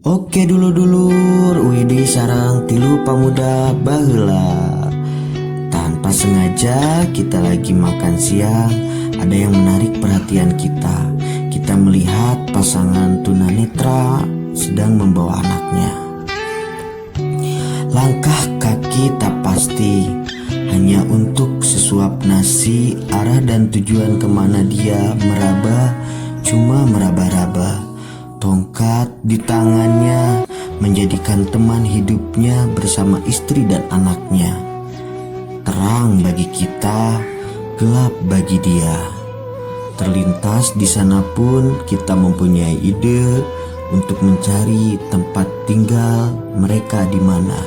Oke dulur-dulur, Widi sarang tilu pamuda baheula. Tanpa sengaja kita lagi makan siang, ada yang menarik perhatian kita. Kita melihat pasangan tunanetra sedang membawa anaknya. Langkah kaki tak pasti, hanya untuk sesuap nasi. Arah dan tujuan kemana dia meraba, cuma meraba-raba. Tongkat di tangannya menjadikan teman hidupnya bersama istri dan anaknya. Terang bagi kita, gelap bagi dia. Terlintas di sana pun kita mempunyai ide untuk mencari tempat tinggal mereka di mana.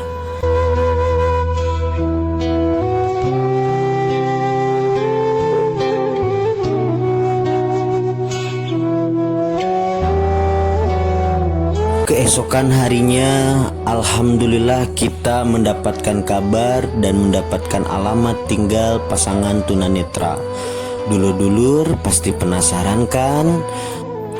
Keesokan harinya, alhamdulillah kita mendapatkan kabar dan mendapatkan alamat tinggal pasangan tunanetra. Dulur-dulur pasti penasaran kan?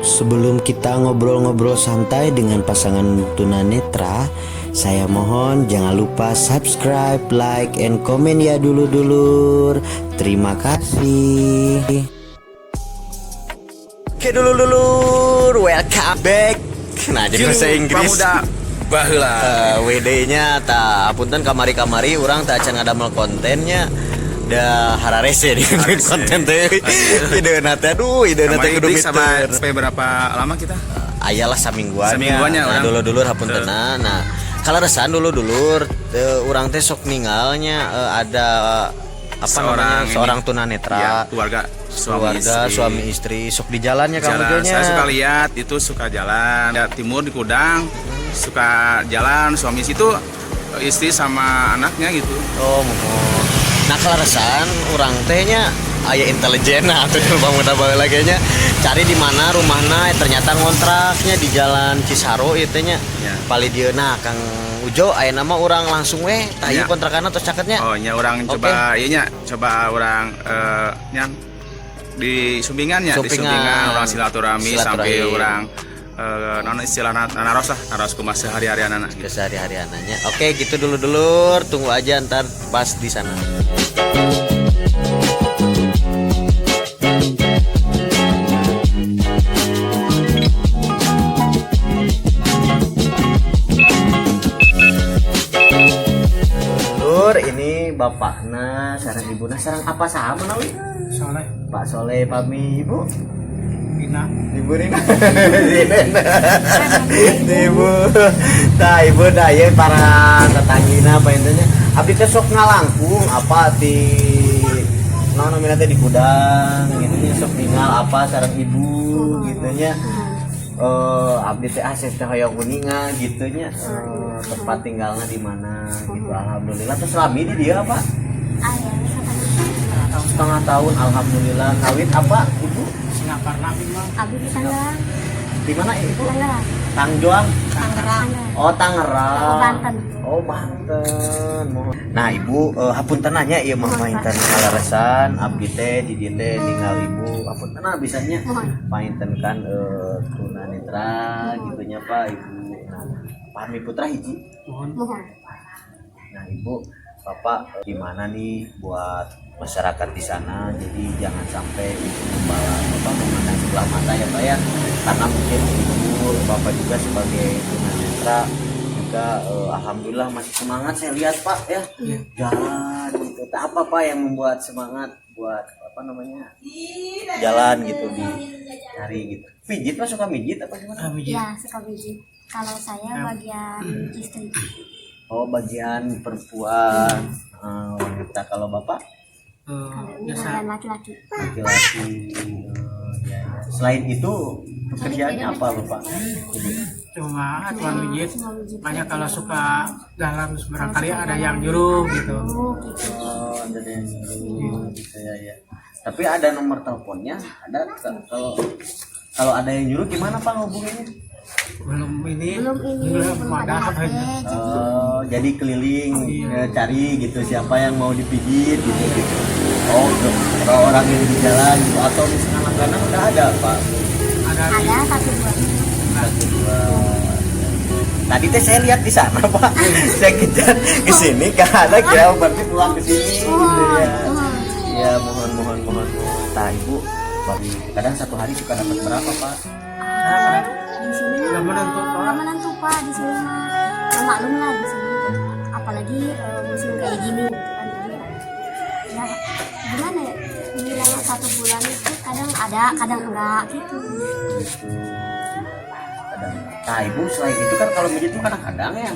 Sebelum kita ngobrol-ngobrol santai dengan pasangan tunanetra, saya mohon jangan lupa subscribe, like, and comment ya dulur-dulur. Terima kasih. Oke dulur-dulur, welcome back. Nah jadi bahasa Inggris Pamuda baheula. WD-nya tak punten kamari-kamari orang tak acan ngadamel kontennya da hararese di konten teh. Ideuna teh ideuna teh kudu sama sampai berapa lama kita? Ayalah samingguan Samingguannya nah, orang. dulur-dulur hapuntenna. Nah kalau resan dulur-dulur urang teh sok ningalnya ada apa namanya seorang tunanetra Ya, keluarga suami istri sok di jalannya kamu jalan. nya. Saya suka lihat itu suka jalan ya, timur di Kudang suka jalan suami situ istri sama anaknya gitu. Oh mohon. Nah kelaresan orang tehnya aya intelijen atau pemuda baheula nya cari di mana rumahna ternyata ngontraknya di jalan Cisaro itu nya. Ya. Pali dieuna Kang Ujo aya nama orang langsung weh tah ieu Ya. kontrakanna tos caketnya. Oh nya orang coba ieu nya coba orang nya di Sumbingan ya, di Sumbingan orang silaturahmi sampai orang non istilah naros lah, naros kumaha sehari-harian anak gitu. Sehari-hariananya. Oke, gitu dulu-dulur, tunggu aja ntar pas di sana. Dulur, ini bapakna, sareng ibuna, sareng apa sama nawi? Soleh, Pak Soleh, pami ibu. Bina, Ibu Rina, ibu, tah ibu daya para tetanggina apa intinya. Abdi teh sok ngalangkung apa di, namanya teh di Kudang, gitunya sok tinggal apa sareng ibu, gitunya. Abdi teh ases teh hoyong kuningan, gitunya. Tempat tinggalnya di mana, gitu. Alhamdulillah terus lami di dia apa? Setengah tahun, alhamdulillah. Kawin apa ibu? Singaparna Bima, Abi di Tangerang. Di mana ibu? Tangerang. Tangjuang. Tangerang. Oh Tangerang. Banten. Oh Banten. Nah ibu, hapunten nanya ieu mah mainten kalaresan abdi teh di dieu teh ninggal ibu. Hapunten bisanya mainten kan tunanetra gitu nya Pak ibu. Nah, Pahmi Putra hiji. mohon Mohon. Nah ibu, Bapak gimana nih buat masyarakat di sana, jadi jangan sampai ibu memandang sebelah mata ya Pak ya, karena mungkin ibu Bapak juga sebagai tunanetra juga alhamdulillah masih semangat saya lihat Pak ya, jalan gitu. Apa Pak yang membuat semangat buat apa namanya jalan gitu di cari gitu, pijit Pak, suka mijit apa gimana? Biji. Ya, suka biji. Kalau saya bagian istri. Oh bagian perempuan, wanita. Kalau Bapak Kalau ini Biasa bagian laki-laki. laki-laki. Ya, ya. Selain itu pekerjaannya apa Bapak? cuma mijit. Cuma mijit. Banyak kalau suka dalam barangkali ada yang nyuruh gitu. Oh, gitu. Oh, ada yang nyuruh gitu ya, ya. Tapi ada nomor teleponnya? Ada kalau ada yang nyuruh gimana Pak ngubunginnya? Belum ini, Belum belum ada. HP. Oh, jadi keliling cari gitu siapa yang mau dipijit gitu gitu. Oh, kalau orang yang di jalan gitu atau misalnya langganan udah ada Pak? Ada Ada satu dua. Satu dua. Tadi teh saya lihat di sana Pak. Saya kejar ke sini gak ada, kira berarti pulang ke sini gitu ya. Ya mohon. Nah Ibu, kadang satu hari suka dapat berapa Pak? Di sini Nggak menentu, Pak. nggak menentu Pak, di sini mah ya maklum lah di sini, apalagi musim kayak gini gitu kan. Jadi ya gimana ya, dibilang 1 bulan itu kadang ada kadang enggak gitu. Nah Ibu selain itu kan kalau mijit itu kadang-kadang ya.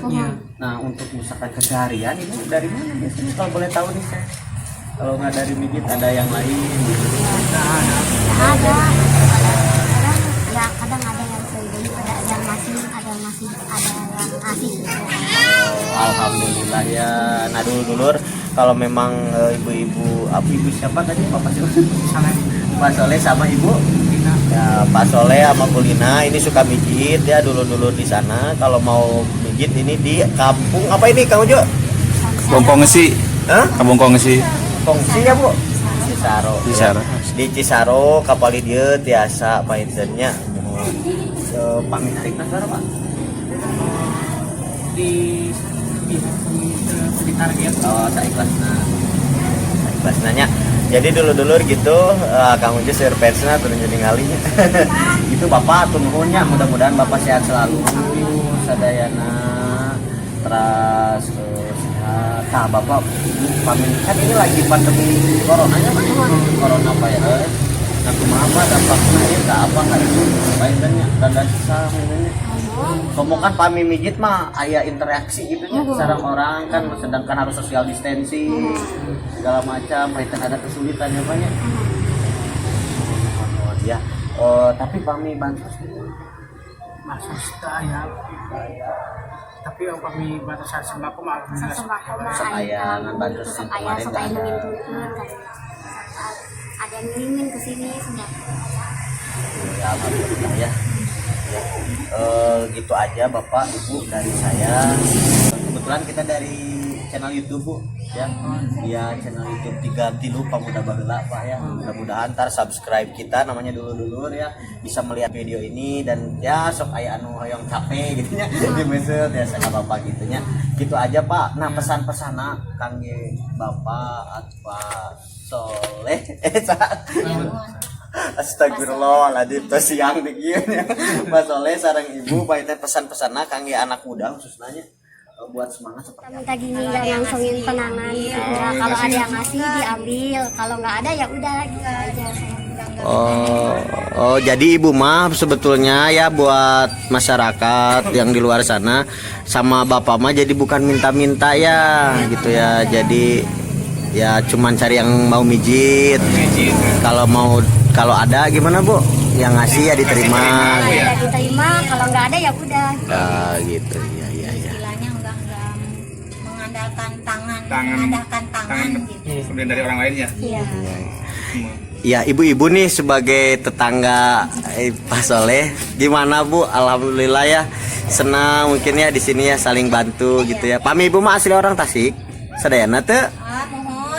Nah untuk misalkan keseharian Ibu dari mana biasanya kalau boleh tahu nih saya? Kalau nggak dari mijit ada yang lain gitu. Ada kadang ada yang sendiri, ada yang masih ada yang ngasih gitu. Alhamdulillah ya. Nah dulur kalau memang ibu-ibu, ibu siapa tadi Bapak siapa? Pak Soleh sama Ibu ya, Pak Soleh sama Bu Lina ini suka mijit ya dulur-dulur di sana. Kalau mau mijit ini di kampung apa ini Kang Ujo? Bongkong sih. Hah? Bongkong sih. Kongsi ya Bu? Cisaro. Di Cisaro kapal dia tiasa paintennya. Pamit hari nasara Pak. Di sekitar gitu. Oh, saya ikhlas nanya. Jadi dulur-dulur gitu, Kang Ujo surprise-na turun jadi ngalinya. Itu Bapak atur nuhunnya, mudah-mudahan Bapak sehat selalu, sadayana, terus sehat. Nah Bapak, pamit kan ini lagi pandemi coronanya Pak, corona Pak ya. Nah kumaha dampaknya ya, apa nggak itu, paintennya, dan susah mainannya. Kamu kan pami mijit mah aya interaksi gitu ya, sareng orang kan, sedangkan harus social distancing segala macam, itu ada kesulitan ya banyak. Ya, tapi pami bantu Masuk ya. Tapi yang kami batasan sembako mah alhamdulillah. Sembako mah Sayangan bantu tetap kemarin aya supaya nggak ada. nungin kan. Ada yang ngirimin ke sini sembako. Ya alhamdulillah ya. Gitu aja Bapak Ibu dari saya. Kebetulan kita dari channel YouTube Bu ya. Dia channel YouTube 3 Tilu Pamuda Baheula Pak ya. Mudah-mudahan ntar subscribe kita namanya dulur-dulur ya, bisa melihat video ini dan ya sok aya anu hoyong capek gitu nya di mesej ya sama Bapak gitu nya. Gitu aja Pak. Nah pesan-pesana kangge Bapak Pak Soleh Astagfirullahaladzim, tos siang dikit ya. Mas Soleh sareng Ibu baiknya pesan-pesanna kangge anak muda khususnya buat semangat seperti Kita minta gini nggak langsungin penangan gitu. Ya, kalau ada yang ngasih diambil, kalau nggak ada ya udah gitu aja. Oh, jadi Ibu mah sebetulnya ya buat masyarakat yang di luar sana sama Bapak mah jadi bukan minta-minta ya gitu ya. Jadi ya cuman cari yang mau mijit. Kalau ada gimana Bu? Yang ngasih ya diterima. Kalau ya diterima, kalau nggak ada ya udah. Gitu ya. Istilahnya enggak mengandalkan tangan gitu. Kemudian dari orang lain ya. Iya. Ya ibu-ibu nih sebagai tetangga Pak Soleh, gimana Bu? Alhamdulillah ya, senang mungkin ya di sini ya saling bantu gitu ya. Pami Ibu mah asli orang Tasik, sadayana teu?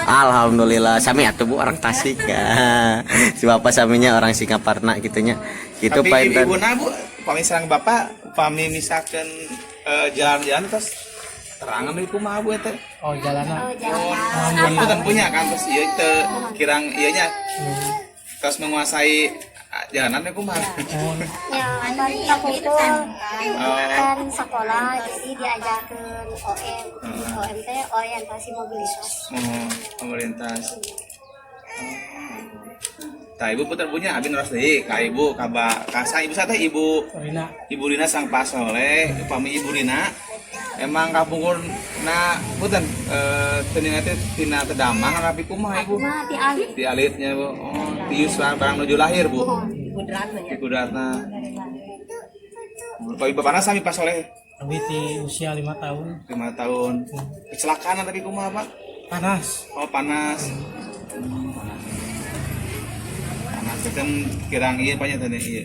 Alhamdulillah, sami atuh Bu orang Tasik ya. Si Bapak saminya orang Singaparna gitunya. Gitu Tapi Pak Intan. ibu bu, pami sareng bapak, pami misalkan jalan-jalan terus terangan dari kumaha Bu eta. Oh jalanan. Kan itu kan punya kan terus ieu teu kirang ieunya. Terus menguasai jalanan teh kumaha. Ya, tadi aku kan sekolah, jadi diajarkan OM teh orientasi mobilitas. Pemerintah. Tah ibu puter punya abi neros deui ka ibu ka sang ibu sate ibu Rina. Ibu Rina sang Pak Soleh, pami Ibu Rina. Emang kapungkur na punten teuninga teh tina tedamang rapi kumaha ibu? Mah di alit. Di alitnya Bu. Oh, tius barang nuju lahir Bu. Di kudratna. Bapak bapakna sami Pak Soleh. Abi di usia 5 tahun. 5 tahun. Kecelakaan tadi kumaha Pak? Panas. Oh panas. Panas itu kan kirang iya banyak tadi iya.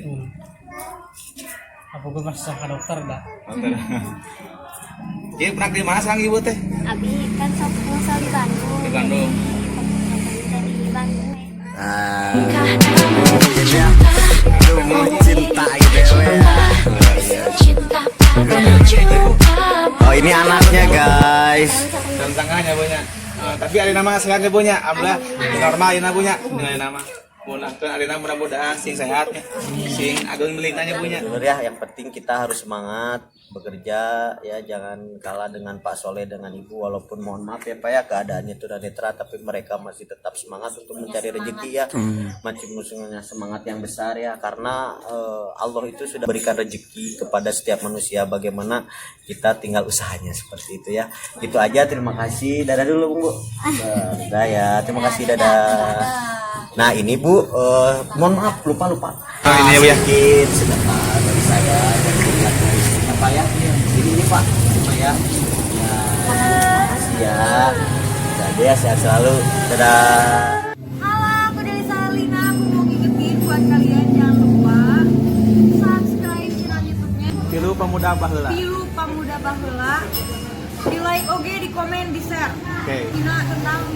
Apa gue masih ke dokter dah. Iya pernah di mana sekarang ibu teh? Abi kan sok di Bandung. Di Bandung. Di Bandung. Cinta gitu ya. ini anaknya guys. Dan tangannya punya. Tapi ada nama sehatnya punya. Alhamdulillah normal ya punya. Dengan nama. Mudah-mudahan ada nama mudah-mudahan sing sehatnya. Sing agung melintanya punya. Sebenarnya yang penting kita harus semangat bekerja ya, jangan kalah dengan Pak Soleh dengan Ibu, walaupun mohon maaf ya Pak ya keadaannya tunanetra, tapi mereka masih tetap semangat untuk mencari rezeki ya. Macam musuhnya semangat yang besar ya, karena Allah itu sudah berikan rezeki kepada setiap manusia, bagaimana kita tinggal usahanya seperti itu ya. Itu aja, terima kasih, dadah dulu Bu. Dadah ya, terima kasih, dadah. Nah ini Bu, mohon maaf lupa. Ini ya Bu ya. Sedikit sedekah dari saya dan lihat dari apa ya. Ini Pak, supaya ya makasih ya. Jadi ya sehat selalu. Dadah. Halo, aku Deli Salina. Aku mau ngingetin buat kalian jangan lupa subscribe channel YouTube-nya Pilu Pemuda Baheula. Pilu Pamuda Baheula. Di like oke, di komen, di share. Oke. Tina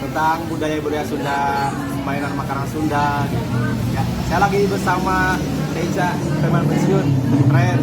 Tentang budaya Sunda, mainan makanan Sunda. Ya, saya lagi bersama Teja teman pensiun, keren.